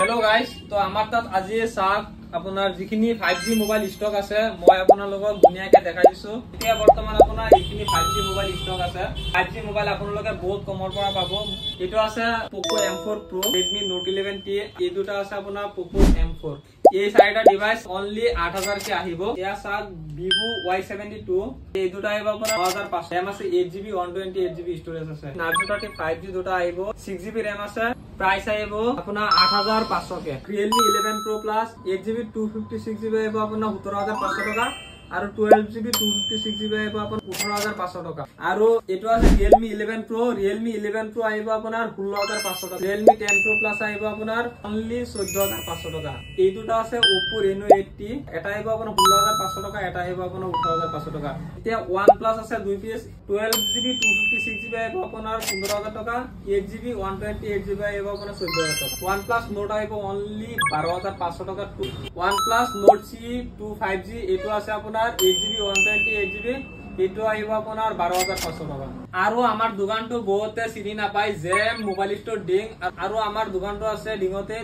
Hello guys, तो आमार तात আজি সাক আপোনাৰ যিখিনি 5G মোবাইল ষ্টক আছে মই আপোনালোকক ধুনিয়াকৈ দেখাই দিছো। এতিয়া বৰ্তমান আপোনাৰ এইখিনি 5G মোবাইল ষ্টক আছে। 5G মোবাইল আপোনালোকে বহুত কমৰ পৰা পাব। এটো আছে Poco M4 Pro, Redmi Note 11T, এই দুটা আছে আপোনাৰ Poco M4। এই চাৰিটা ডিভাইস অনলি 8000 কে আহিব। ইয়া সাক Vivo Y72, এই দুটা আহিব আপোনাৰ 9500। RAM আছে 8GB 128GB স্টোরেজ আছে। Narzo 5G দুটা আহিব, 6GB RAM আছে। प्राइस आइबो अपना 8500 के। Realme 11 Pro Plus 8GB 256GB आइबो अपना 17500 टका আৰু 12GB 256GB आइबो अपना 18500 टका। আৰু এটো আছে Realme 11 Pro, Realme 11 Pro आइबो আপোনাৰ 16500 टका। Realme 10 Pro Plus आइबो আপোনাৰ only 14500 टका। এই দুটা আছে Oppo Reno 80, এটা আইবো আপোনাৰ 16500 टका, এটা আইবো আপোনাৰ 18500 टका। এতিয়া OnePlus আছে 2 পিস 12GB 256GB আইবো আপোনাৰ 15000 टका, 8GB 128GB আইবো আপোনাৰ 14000 टका। OnePlus Note আইবো only 12500 टका। OnePlus Note C2 5G এটো আছে আপোনাৰ 8GB 128GB, এটো আইবো আপোনাৰ 12500 टका। আৰু আমাৰ দোকানটো বহুতে চিনি নাপায় যে মোবাইল ষ্টৰ ডিং, আৰু আমাৰ দোকানটো আছে ডিঙতে।